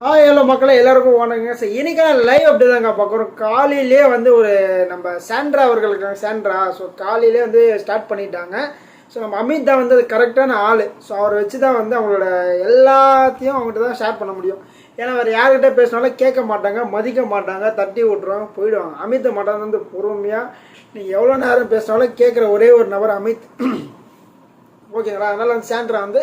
Hello மக்களே எல்லாருக்கும் வணக்கங்க. சார் இன்னைக்கான லைவ் அப்படி தாங்க பார்க்குறோம். காலையிலே வந்து ஒரு நம்ம சாண்ட்ரா அவர்களுக்கு சாண்ட்ரா காலையிலே வந்து ஸ்டார்ட் பண்ணிட்டாங்க. ஸோ நம்ம அமித் தான் வந்து அது கரெக்டான ஆள். ஸோ அவரை வச்சு தான் வந்து அவங்களோட எல்லாத்தையும் அவங்ககிட்ட தான் ஷேர் பண்ண முடியும். ஏன்னா வேறு யார்கிட்ட பேசினாலும் கேட்க மாட்டாங்க, மதிக்க மாட்டாங்க, தட்டி விட்ருவாங்க, போயிடுவாங்க. அமித் மட்டும் வந்து பொறுமையாக நீங்கள் எவ்வளோ நேரம் பேசினாலும் கேட்குற ஒரே ஒரு நபர் அமித். ஓகேங்களா? அதனால் அந்த சாண்ட்ரா வந்து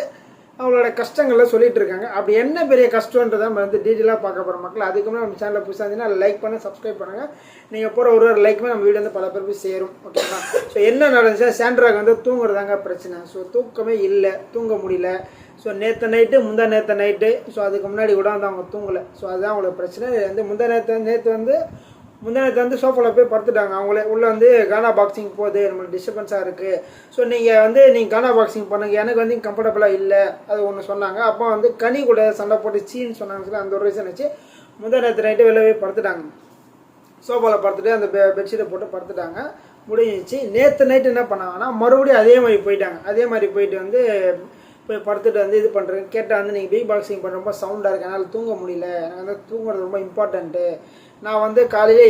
அவங்களோட கஷ்டங்கள்லாம் சொல்லிட்டு இருக்காங்க. அப்படி என்ன பெரிய கஷ்டன்றதை நம்ம வந்து டீட்டெயிலாக பார்க்க போகிற மக்கள். அதுக்கு முன்னாடி நம்ம சேனலில் புதுசாக இருந்தீங்கன்னா லைக் பண்ணி சப்ஸ்கிரைப் பண்ணுங்கள். நீங்கள் போகிற ஒரு லைக்குமே நம்ம வீடியோ வந்து பல பேர் போய் சேரும். ஓகேங்களா? ஸோ என்ன நடந்துச்சா, சாண்ட்ராக்கு வந்து தூங்குறதாங்க பிரச்சனை. ஸோ தூக்கமே இல்லை, தூங்க முடியல. ஸோ நேற்று நைட்டு நேற்று நைட்டு ஸோ அதுக்கு முன்னாடி கூட வந்து அவங்க தூங்கலை. ஸோ அதுதான் அவங்களோட பிரச்சனை. வந்து நேற்று வந்து சோஃபாவில் போய் படுத்துட்டாங்க. அவங்களே உள்ளே வந்து கானா பாக்ஸிங் போகுது, நம்மளுக்கு டிஸ்டர்பன்ஸாக இருக்குது. ஸோ நீங்கள் கானா பாக்ஸிங் பண்ணுங்கள், எனக்கு வந்து கம்ஃபர்டபுளாக இல்லை அது ஒன்று சொன்னாங்க. அப்போ வந்து கனி கூட சண்டை போட்டு சீன்னு சொன்னாங்க. அந்த ஒரு ரீசன் வச்சு நேற்று நைட்டு வெளில போய் படுத்துட்டாங்க. சோஃபாவில் படுத்துட்டு அந்த பெட்ஷீட்டை போட்டு படுத்துட்டாங்க. முடிஞ்சிச்சு. நேற்று நைட்டு என்ன பண்ணாங்கன்னா மறுபடியும் அதே மாதிரி போயிட்டாங்க. அதே மாதிரி போயிட்டு வந்து போய் படுத்துட்டு வந்து இது பண்ணுறேன். கேட்டால் வந்து நீங்கள் பீக் பாக்ஸிங் பண்ணுற ரொம்ப சவுண்டாக இருக்குது, என்னால் தூங்க முடியல, எனக்கு வந்து தூங்குறது ரொம்ப இம்பார்ட்டண்ட்டு. நான் வந்து காலையிலே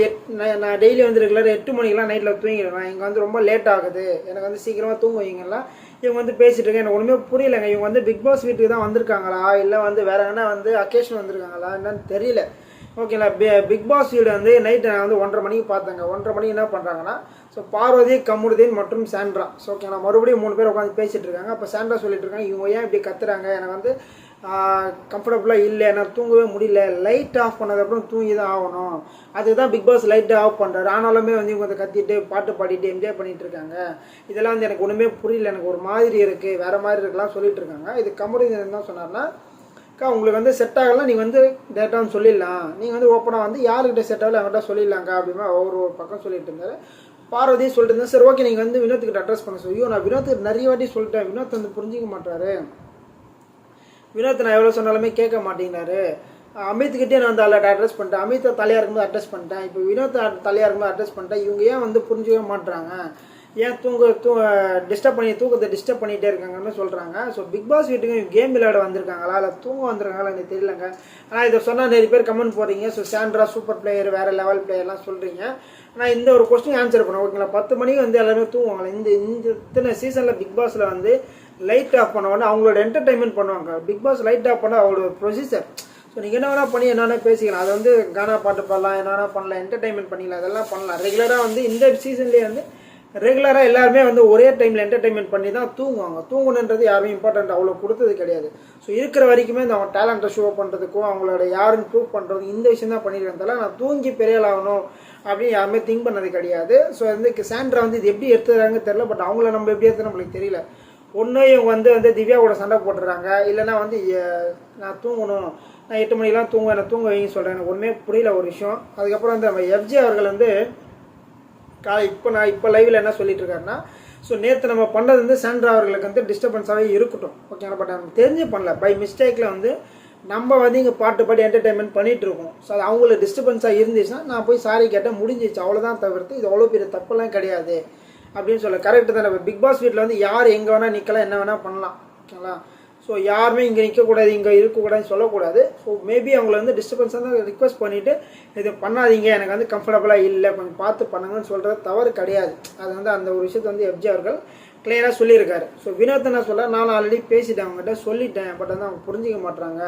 நான் டெய்லி வந்து ரெகுலர் 8 மணிக்கெலாம் நைட்டில் தூங்கிடுவேன். இங்கே வந்து ரொம்ப லேட் ஆகுது, எனக்கு வந்து சீக்கிரமாக தூங்குவீங்கலாம் இவங்க வந்து பேசிகிட்டு இருக்கேன். எனக்கு ஒன்றுமே புரியலைங்க. இவங்க வந்து பிக் பாஸ் வீட்டுக்கு தான் வந்திருக்காங்களா, இல்லை வந்து வேறு எங்கன்னா வந்து அக்கேஷன் வந்திருக்காங்களா என்னன்னு தெரியல. ஓகேங்களா? பிக் பாஸ் வீடு வந்து நைட்டு நான் வந்து 1:30 மணிக்கு பார்த்தேங்க. 1:30 மணிக்கு என்ன பண்ணுறாங்கன்னா, ஸோ பார்வதி, கமுருதீன் மற்றும் சாண்ட்ரா. ஸோ ஓகேங்களா, மறுபடியும் 3 பேர் உட்காந்து பேசிகிட்டு இருக்காங்க. அப்போ சாண்ட்ரா சொல்லிட்டு இருக்காங்க, இவங்க ஏன் இப்படி கத்துறாங்க, எனக்கு வந்து கம்ஃபர்டபுளாக இல்லை, எனக்கு தூங்கவே முடியல, லைட் ஆஃப் பண்ணதுக்கப்புறம் தூங்கி தான் ஆகணும், அதுக்கு தான் பிக் பாஸ் லைட்டை ஆஃப் பண்ணுறாரு. ஆனாலுமே வந்து இவங்க அதை கத்திட்டு பாட்டு பாடிட்டு என்ஜாய் பண்ணிட்டு இருக்காங்க. இதெல்லாம் வந்து எனக்கு ஒன்றுமே புரியல, எனக்கு ஒரு மாதிரி இருக்குது, வேறு மாதிரி இருக்கலாம் சொல்லிட்டு இருக்காங்க. இது கமுருதீன் என்ன சொன்னார்னா, உங்களுக்கு வந்து செட் ஆகலாம், நீங்கள் வந்து டேட்டான்னு சொல்லிடலாம், நீங்கள் வந்து ஓப்பனாக வந்து யாருக்கிட்ட செட் ஆகல அவங்ககிட்ட சொல்லிடலாங்க அப்படின்னா ஒரு பக்கம் சொல்லிட்டு இருந்தார். பார்வதி சொல்லிட்டு இருந்தேன், சரி ஓகே நீங்கள் வந்து வினோத்துக்கிட்ட அட்ரஸ் பண்ண சொல்லி. ஐயோ நான் வினோத்துக்கு நிறைய வாட்டி சொல்லிட்டேன், வினோத் வந்து புரிஞ்சிக்க மாட்டாரு, வினோத் நான் எவ்வளோ சொன்னாலுமே கேட்க மாட்டேங்கிறாரு. அமித்கிட்டே நான் வந்து அதில் அட்ரஸ் பண்ணிட்டேன், அமித்தை தலையாக இருக்கும்போது அட்ரஸ் பண்ணிட்டேன், இப்போ வினோத் தலையாக இருக்கும்போது அட்ரஸ் பண்ணிட்டேன். இவங்க ஏன் வந்து புரிஞ்சிக்கவே மாட்டுறாங்க, ஏன் தூக்கத்தை டிஸ்டர்ப் பண்ணிகிட்டே இருக்காங்கன்னு சொல்கிறாங்க. ஸோ பிக் பாஸ் வீட்டுக்கு கேம் விளையாட வந்திருக்காங்களா இல்லை தூங்க வந்திருக்காங்களா எனக்கு தெரியலங்க. ஆனால் இதை சொன்னால் நிறைய பேர் கமெண்ட் போடுறீங்க. ஸோ சாண்ட்ரா சூப்பர் பிளேயர், வேறு லெவல் பிளேயர்லாம் சொல்கிறீங்க. ஆனால் இந்த ஒரு கொஸ்டின் ஆன்சர் பண்ண ஓகேங்களா, 10 மணிக்கு வந்து எல்லாருமே தூங்குவாங்களா? இந்த இத்தனை சீசனில் பிக் பாஸில் வந்து லைட் ஆஃப் பண்ண உடனே அவங்களோட என்டர்டைன்மெண்ட் பண்ணுவாங்க. பிக் பாஸ் லைட் ஆஃப் பண்ண அவங்களோட ப்ரொசீஜர். ஸோ நீங்கள் என்ன வேணால் பண்ணி என்னென்ன பேசிக்கலாம், அது வந்து கானா பாட்டு பாடலாம், என்னென்ன பண்ணலாம், என்டர்டைன்மெண்ட் பண்ணிக்கலாம், அதெல்லாம் பண்ணலாம். ரெகுலராக வந்து இந்த சீசன்லேயே வந்து ரெகுலராக எல்லாருமே வந்து ஒரே டைமில் என்டர்டைன்மெண்ட் பண்ணி தான் தூங்குவாங்க. தூங்கணுன்றது யாருமே இம்பார்ட்டன்ட் அவ்வளோ கொடுத்தது கிடையாது. ஸோ இருக்கிற வரைக்குமே இந்த அவங்க டேலண்ட்டை ஷோ பண்ணுறதுக்கும் அவங்களோட யாருன்னு ப்ரூவ் பண்ணுறதுக்கும் இந்த விஷயம் தான் பண்ணியிருக்கிறதால நான் தூங்கி பெரியல் ஆகணும் அப்படின்னு யாருமே திங்க் பண்ணது கிடையாது. ஸோ வந்து சாண்ட்ரா வந்து இது எப்படி எடுத்துக்கிறாங்க தெரியல, பட் அவங்கள நம்ம எப்படி எடுத்து நம்மளுக்கு தெரியல. ஒன்று இவங்க வந்து திவ்யா கூட சண்டை போட்டுறாங்க, இல்லைனா வந்து நான் தூங்கணும், நான் 8 மணிக்கெலாம் தூங்குவேன், எனக்கு தூங்க வைங்க சொல்கிறேன். எனக்கு ஒன்றுமே புரியல ஒரு விஷயம். அதுக்கப்புறம் வந்து நம்ம எஃப்ஜே அவர்கள் வந்து இப்போ லைவில் என்ன சொல்லிட்டு இருக்காருன்னா, ஸோ நேற்று நம்ம பண்ணது வந்து சாண்ட்ரா அவர்களுக்கு வந்து டிஸ்டர்பன்ஸாகவே இருக்கட்டும் ஓகேங்களா, பட் நம்ம தெரிஞ்சு பண்ணல, பை மிஸ்டேக்கில் வந்து நம்ம வந்து இங்கே பாட்டு பாடி என்டர்டைன்மெண்ட் பண்ணிகிட்டு இருக்கோம். ஸோ அது அவங்களுக்கு டிஸ்டர்பன்ஸாக இருந்துச்சுன்னா நான் போய் சாரி கேட்டால் முடிஞ்சிச்சு, அவ்வளோதான், தவிர்த்து இது அவ்வளோ பெரிய தப்பெல்லாம் கிடையாது அப்படின்னு சொல்ல. கரெக்டு தான். நம்ம பிக் பாஸ் வீட்டில் வந்து யார் எங்கே வேணால் நிற்கலாம், என்ன வேணால் பண்ணலாம் ஓகேங்களா. ஸோ யாருமே இங்கே நிற்கக்கூடாது, இங்கே இருக்கக்கூடாதுன்னு சொல்லக்கூடாது. ஸோ மேபி அவங்கள வந்து டிஸ்டர்பன்ஸாக தான் ரிக்வஸ்ட் பண்ணிவிட்டு இது பண்ணாதீங்க, எனக்கு வந்து கம்ஃபர்டபுளாக இல்லை, கொஞ்சம் பார்த்து பண்ணுங்கன்னு சொல்கிறது தவறு கிடையாது. அது வந்து அந்த ஒரு விஷயத்தை வந்து எஃப்ஜே அவர்கள் கிளியராக சொல்லியிருக்காரு. ஸோ வினோத் என்ன சொல்ல, நான் ஆல்ரெடி பேசிட்டேன், அவங்ககிட்ட சொல்லிட்டேன், பட் வந்து அவங்க புரிஞ்சிக்க மாட்டுறாங்க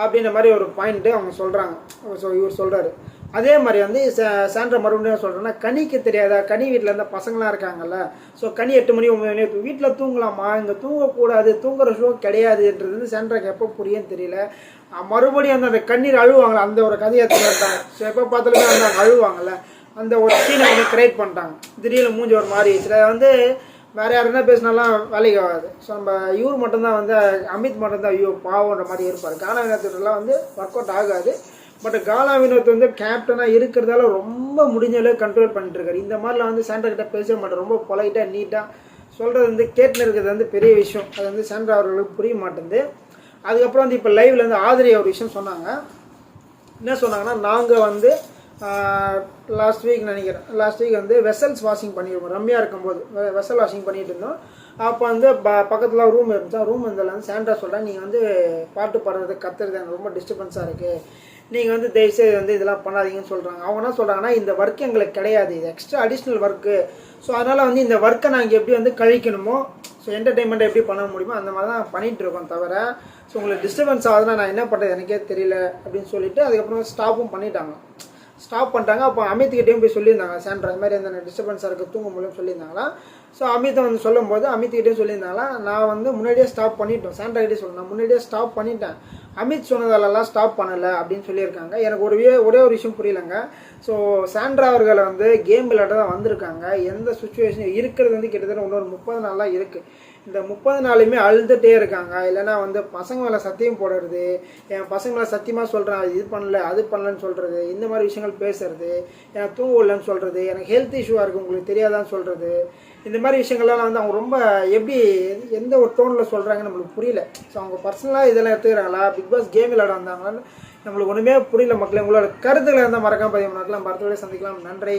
அப்படின்ற மாதிரி ஒரு பாயிண்ட்டு அவங்க சொல்கிறாங்க. ஸோ இவர் சொல்கிறாரு. அதே மாதிரி வந்து சாண்ட்ரா மறுபடியும் சொல்கிறேன்னா, கனிக்கு தெரியாதா, கனி வீட்டில் இருந்த பசங்களாம் இருக்காங்கல்ல, ஸோ கனி 8 மணி 9 மணி வீட்டில் தூங்கலாமா, இங்கே தூங்கக்கூடாது, தூங்குற ஷோ கிடையாதுன்றது வந்து சாண்ட்ராக்கு எப்போ புரியுன்னு தெரியல. மறுபடியும் வந்து அந்த கண்ணீர் அழுவாங்களே அந்த ஒரு கதையை எடுத்துட்டாங்க. ஸோ எப்போ பார்த்தாலுமே வந்து அவங்க அழுவாங்கல்ல, அந்த ஒரு சீனை வந்து கிரியேட் பண்ணிட்டாங்க. திடீர்னு மூஞ்சி ஒரு மாதிரி சில வந்து வேறு யாருன்னா பேசினாலாம் வேலைக்கு ஆகாது. ஸோ நம்ம இவர் மட்டும்தான் வந்து அமித் மட்டும்தான் ஐயோ பாவன்ற மாதிரி இருப்பார். கானா வினோத்துலாம் வந்து ஒர்க் அவுட் ஆகாது. பட் கானா வினோத் வந்து கேப்டனாக இருக்கிறதால ரொம்ப முடிஞ்சளவு கண்ட்ரோல் பண்ணிட்டு இருக்காரு. இந்த மாதிரிலாம் வந்து சாண்ட்ரா கிட்ட பேச மாட்டேன், ரொம்ப பொலைட்டாக நீட்டாக சொல்கிறது வந்து கேட்டுன்னு இருக்கிறது வந்து பெரிய விஷயம். அது வந்து சாண்ட்ரா அவர்களுக்கு புரிய மாட்டேங்குது. அதுக்கப்புறம் வந்து இப்போ லைவில் வந்து ஆதிரி ஒரு விஷயம் சொன்னாங்க. என்ன சொன்னாங்கன்னா, நாங்கள் வந்து லாஸ்ட் வீக் வந்து வெசல்ஸ் வாஷிங் பண்ணியிருக்கோம், ரம்யா இருக்கும்போது வெசல் வாஷிங் பண்ணிட்டு இருந்தோம். அப்போ வந்து பக்கத்தில் ரூம் இருந்துச்சா, ரூம் இருந்ததில் வந்து சாண்ட்ரா சொல்கிறேன், நீங்கள் வந்து பாட்டு பாடுறது கத்துறது எனக்கு ரொம்ப டிஸ்டர்பன்ஸாக இருக்குது, நீங்கள் வந்து தயவுசெய்து வந்து இதெல்லாம் பண்ணாதீங்கன்னு சொல்கிறாங்க. அவங்க என்ன சொல்கிறாங்கன்னா, இந்த ஒர்க் எங்களுக்கு கிடையாது, இது எக்ஸ்ட்ரா அடிஷ்னல் ஒர்க்கு. ஸோ அதனால் வந்து இந்த ஒர்க்கை நாங்கள் எப்படி வந்து கழிக்கணுமோ, ஸோ என்டர்டெயின்மெண்ட்டை எப்படி பண்ண முடியுமோ அந்த மாதிரி தான் பண்ணிகிட்ருக்கோம் தவிர, ஸோ உங்களுக்கு டிஸ்டர்பன்ஸ் ஆகுதுன்னா நான் என்ன பண்ணுறது எனக்கே தெரியல அப்படின்னு சொல்லிட்டு அதுக்கப்புறம் ஸ்டாப்பும் பண்ணிட்டாங்க. ஸ்டாப் பண்ணிட்டாங்க. அப்போ அமித்கிட்டையும் போய் சொல்லியிருந்தாங்க, சாண்ட்ரா இந்த மாதிரி அந்த டிஸ்டர்பன்ஸாக இருக்குது, தூங்க முடியும்னு சொல்லியிருந்தாங்களா. ஸோ அமித்தை வந்து சொல்லும்போது அமித்கிட்டையும் சொல்லியிருந்தாங்களா, நான் வந்து முன்னாடியே ஸ்டாப் பண்ணிட்டோம், சாண்ட்ராகிட்டே சொல்லணும், நான் முன்னாடியே ஸ்டாப் பண்ணிட்டேன், அமித் சொன்னதாலலாம் ஸ்டாப் பண்ணலை அப்படின்னு சொல்லியிருக்காங்க. எனக்கு ஒரே ஒரு விஷயம் புரியலைங்க. ஸோ சாண்ட்ரா அவர்களை வந்து கேம் விளையாட தான் வந்திருக்காங்க. எந்த சுச்சுவேஷன் இருக்கிறது வந்து கிட்டத்தட்ட இன்னொரு 30 நாளாக இருக்குது. இந்த 30 நாளுமே அழுதுகிட்டே இருக்காங்க. இல்லைனா வந்து பசங்க மேலே சத்தியம் போடுறது, என் பசங்க மேலே சத்தியமாக சொல்கிறேன் இது பண்ணல அது பண்ணலன்னு சொல்கிறது, இந்த மாதிரி விஷயங்கள் பேசுறது, எனக்கு தூங்க இல்லைன்னு சொல்கிறது, எனக்கு ஹெல்த் இஷ்யூவாக இருக்குது உங்களுக்கு தெரியாதான்னு சொல்கிறது, இந்த மாதிரி விஷயங்கள்லாம் வந்து அவங்க ரொம்ப எப்படி எந்த ஒரு டோனில் சொல்கிறாங்கன்னு நம்மளுக்கு புரியல. ஸோ அவங்க பர்சனலாக இதெல்லாம் எடுத்துக்கிறாங்களா, பிக் பாஸ் கேம் விளையாட வந்தாங்களான்னு நம்மளுக்கு ஒன்றுமே புரியல. மக்களே, உங்களோட கருத்துக்களை இருந்தால் மறக்காம பதிவு பண்ணலாம். அடுத்த வீடியோவில் சந்திக்கலாம். நன்றி.